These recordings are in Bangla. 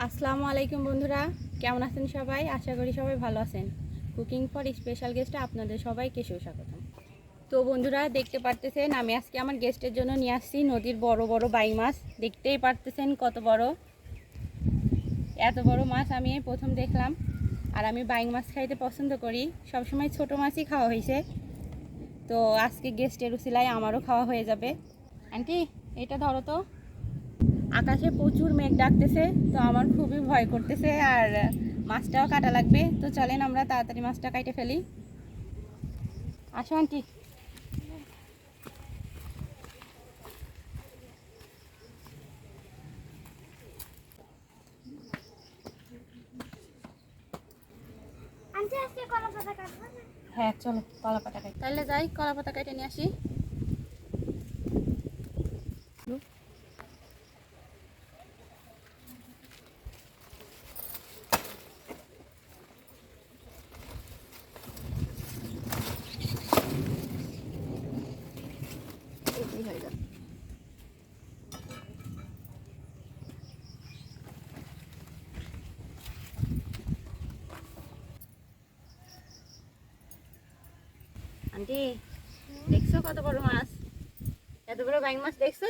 আসসালামু আলাইকুম বন্ধুরা, কেমন আছেন সবাই? আশা করি সবাই ভালো আছেন। কুকিং ফর স্পেশাল গেস্টে আপনাদের সবাইকে সুস্বাগতম। তো বন্ধুরা, দেখতে পারতেছেন আমি আজকে আমার গেস্টের জন্য নিয়ে আসছি নদীর বড় বড় বাইং মাছ। দেখতেই পারতেছেন কত বড়। এত বড় মাছ আমি প্রথম দেখলাম। আর আমি বাইং মাছ খাইতে পছন্দ করি, সবসময় ছোট মাছই খাওয়া হয়েছে। তো আজকে গেস্টের উসিলায় আমারও খাওয়া হয়ে যাবে। আন্টি, এটা ধরো তো। আকাশে প্রচুর মেঘ ডাকতেছে, তো আমার খুবই ভয় করতেছে, আর মাছটাও কাটা লাগবে। তো চলেন আমরা তাড়াতাড়ি মাছটা কাটে ফেলি। আসো আন্টি। হ্যাঁ চলো, কলা পাতা কাটি। তাহলে যাই, কলা পাতা কেটে নিয়ে আসি। হয়ে যাবে। আন্টি, দেখছো কত বড় মাছ? এত বড় বাইং মাছ দেখছো?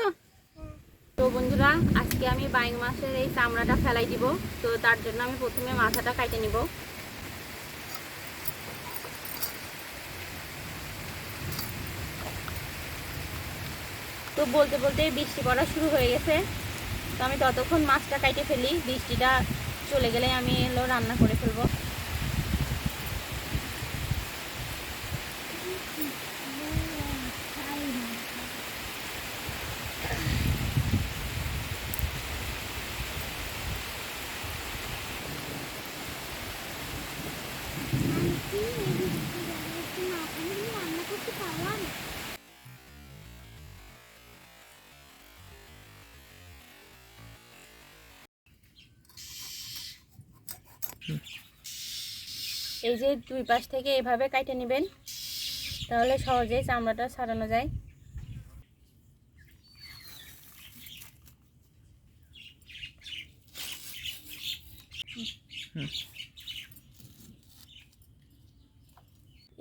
তো বন্ধুরা, আজকে আমি বাইং মাছের এই চামড়াটা ফেলাই দিব। তো তার জন্য আমি প্রথমে মাথাটা কাটে নিব। তো বলতে বলতে বৃষ্টি পড়া শুরু হয়ে গেছে। তো আমি ততক্ষণ মাছটা কাটে ফেলি, বৃষ্টিটা চলে গেলে আমি রান্না করে ফেলবো। এই যে দুই পাশ থেকে এভাবে কাটে নেবেন, তাহলে সহজেই চামড়াটা ছাড়ানো যায়।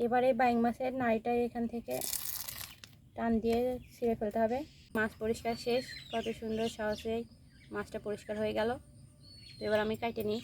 এবারে বাইং মাছের নাড়িটা এখান থেকে টান দিয়ে ছিঁড়ে ফেলতে হবে। মাছ পরিষ্কার শেষ। কত সুন্দর সহজে মাছটা পরিষ্কার হয়ে গেল। তো এবার আমি কাটে নিই।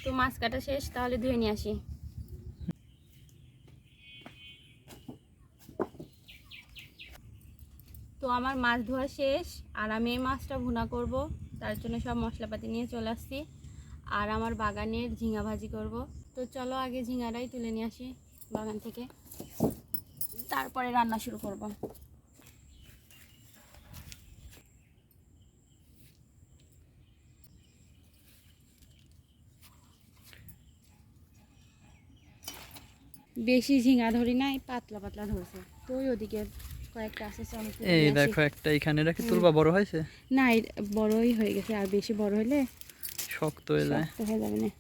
তো মাছ কাটা শেষ, তাহলে ধুয়ে নিয়ে আসি। তো আমার মাছ ধোয়া শেষ, আর আমি এই মাছটা ভুনা করব। তার জন্য সব মশলাপাতি নিয়ে চলে আসছি। আর আমার বাগানের ঝিঙা ভাজি করব। তো চলো আগে ঝিঙাটাই তুলে নিয়ে আসি বাগান থেকে, তারপরে রান্না শুরু করব। বেশি ঝিঙা ধরি নাই, পাতলা পাতলা ধরছে। তো ওদিকে কয়েকটা আছে, এই দেখো একটা এখানে রাখি তুলবা, বড় হয়েছে না? বড়ই হয়ে গেছে, আর বেশি বড় হলে শক্ত হয়ে যায়। যাবে না।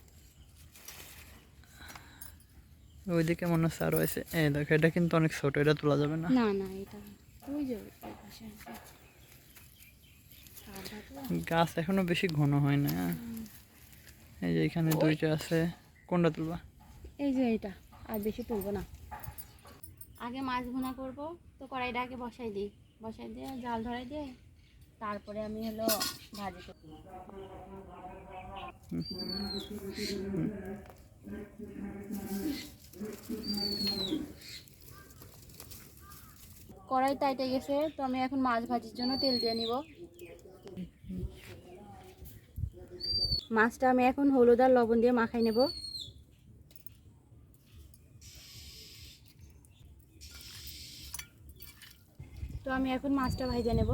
ওইদিকে মনে হচ্ছে আরো আছে। এই দেখো এটা কিন্তু অনেক ছোট, এটা তোলা যাবে না। না না, এটা ওই যে ওই পাশে গাছ এখনো বেশি ঘন হয় না। এই যে এখানে দুইটা আছে, কোনটা তুলবা? এই যে এইটা, আর বেশি তুলবো না। আগে মাছ ভুনা করব, তো কড়াইটা আগে বসাই দিই। বসাই দিয়ে জাল ধরাই দিয়ে তারপরে আমি ভাজি করব। কড়াই টাইটে গেছে, তো আমি এখন মাছ ভাজির জন্য তেল দিয়ে নিব। মাছটা আমি এখন হলুদ আর লবণ দিয়ে মাখাই নেব। তো আমি এখন মাছটা ভাজে নেব।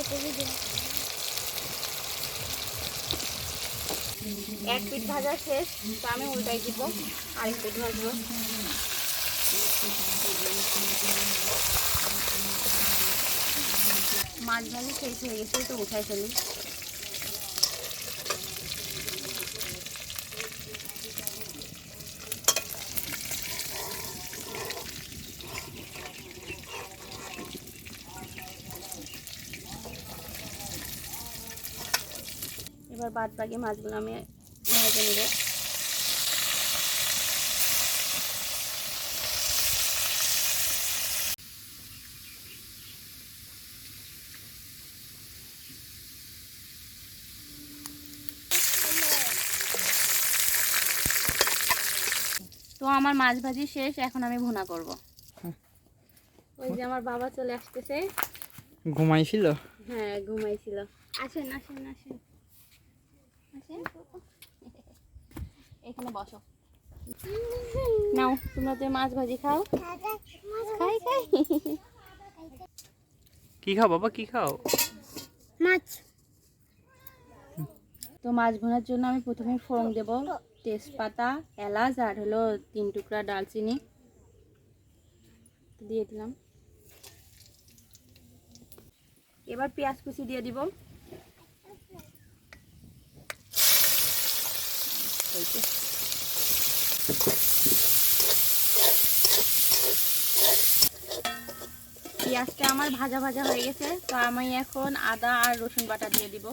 এক পিঠ ভাজা শেষ, তো আমি উল্টাই দিব, আরেক পিঠ ভাজবো। মাছ ভাজি শেষ হয়ে গেছে, তো উঠাই ফেলি। এবার বাদ বাকি মাছগুলো আমি ভেজে নেব। তো আমার মাছ ভাজি শেষ, এখন আমি ভুনা করব। ওই যে আমার বাবা চলে আসতেছে। ঘুমাইছিল? হ্যাঁ, ঘুমাইছিল। আসেন আসেন আসেন আসেন, এখানে বসো। নাও, তোমরা তো মাছ ভাজি খাও। খাই খাই। কি খাও বাবা, কি খাও? মাছ। তো মাছ ভুনার জন্য আমি প্রথমে ফোড়ন দেব, তেজপাতা, এলাচ আর হলো 3 টুকরা ডালচিনি দিয়ে দিলাম। এবার পেঁয়াজ কুচি দিয়ে দিব। পেঁয়াজটা আমার ভাজা ভাজা হয়ে গেছে, তো আমি এখন আদা আর রসুন বাটা দিয়ে দিব।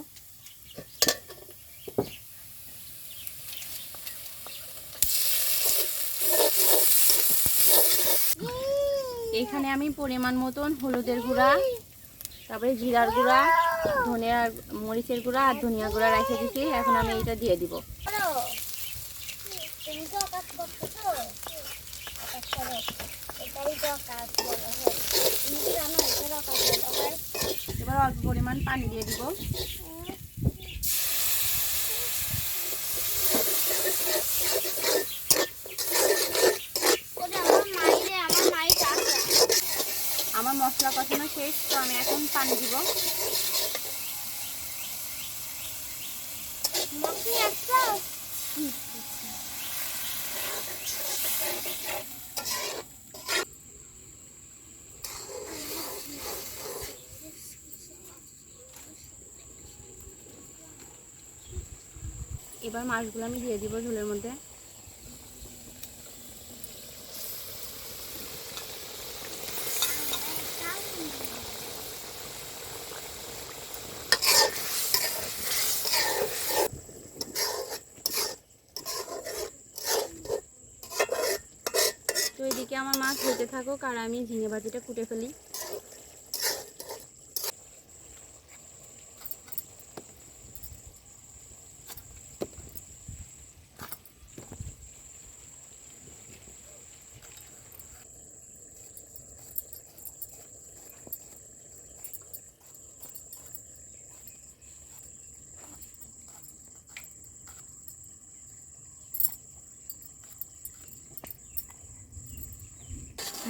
এখানে আমি পরিমাণ মতন হলুদের গুঁড়া, তারপরে জিরার গুঁড়া, ধনিয়া মরিচের গুঁড়া আর ধনিয়া গুঁড়া রেখে দিচ্ছি। এখন আমি এটা দিয়ে দিব। এবার অল্প পরিমাণ পানি দিয়ে দিব। আমার মশলা কষানো শেষ, তো আমি এখন পানি দিব। এবার মাছগুলো আমি দিয়ে দিব ঝোলের মধ্যে। তো এদিকে আমার মাছ হতে থাকুক আর আমি ঝিঙে ভাজিটা কুটে ফেলি।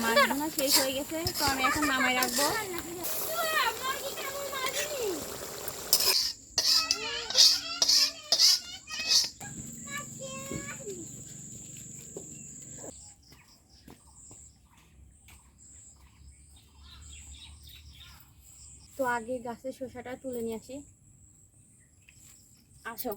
মাছ ভাজা শেষ হয়ে গেছে, তো আমি এখন নামাই রাখবো। তো আগে গাছের শসাটা তুলে নিয়ে আসি। আসো।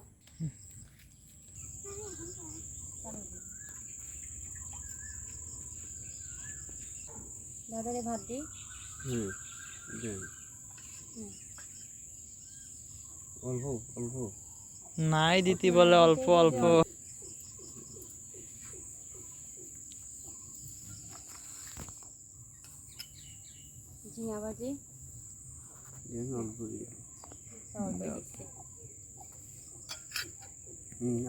দাদারে ভাত দিই। অল্প অল্প নাই দিতি বলে অল্প অল্প। ঝিঙা ভাজি অল্প অল্প দিচ্ছি।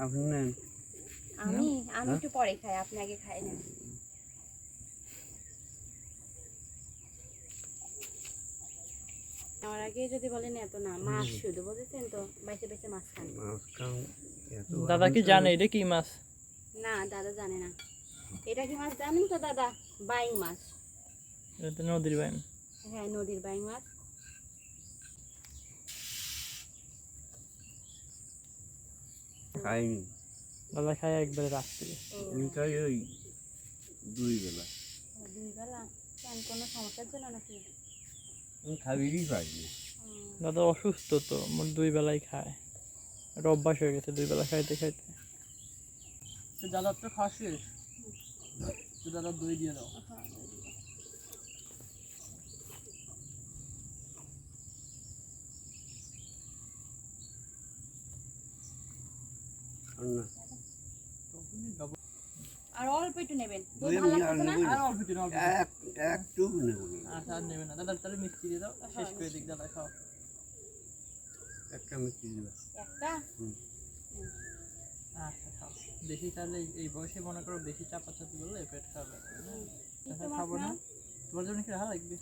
আপনি নেন। আমি একটু পরে খাই, আপনি আগে খাই না। আমার আগে যদি বলেন এত না, মাছ শুধু বুঝেছেন তো, বাইসে বাইসে মাছ খান। মাছ খাও দাদা কি জানে এটা কি মাছ? না, দাদা জানে না। এটা কি মাছ জানেন তো দাদা? বাইং মাছ। এটা তো নদীর বাইন। হ্যাঁ, নদীর বাইং মাছ। খাইনি। দাদা খায় একবারে রাত্রে। আমি খাই ওই 2 বেলা। দুই বেলা কেন কোনো সমস্যার জন্য নাকি? আমি খাবিরই পাইনি। দাদা অসুস্থ তো, মোট 2 বেলাই খায়। এটা অভ্যাস হয়ে গেছে 2 বেলা খাইতে খাইতে। তো দাদার তো খাওয়া শেষ, তো দাদা দই দিয়ে দাও। আর না। আর অল্প একটু নেবেন, দই ভালো লাগতেছে না? আর অল্প দিন, অল্প দিন। একটু নেব না। আচ্ছা আর নেবে না দাদা, তাহলে মিষ্টি দিয়ে দাও, শেষ করে দিক দাদা খাও। একটা মিষ্টি দিবা। একটা আচ্ছা খাও বেশি, তাহলে এই বয়সে মনে করো বেশি চাপাচাপি করলে পেট খারাপ লাগবে। তাহলে খাবো না, তোমার জন্য কি রাখা লাগবে?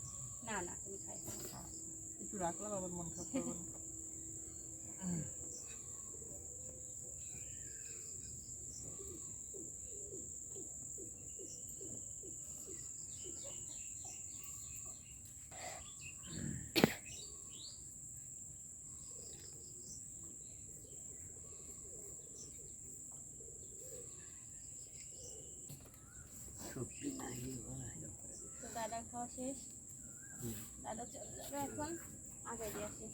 না না তুমি খাই একটু রাখলাম, আবার মন খারাপ করবে না। সত্যি নাই। তো দাদা খাওয়া শেষ, দাদা চলে যাবে এখন, আগে দিয়ে আসি।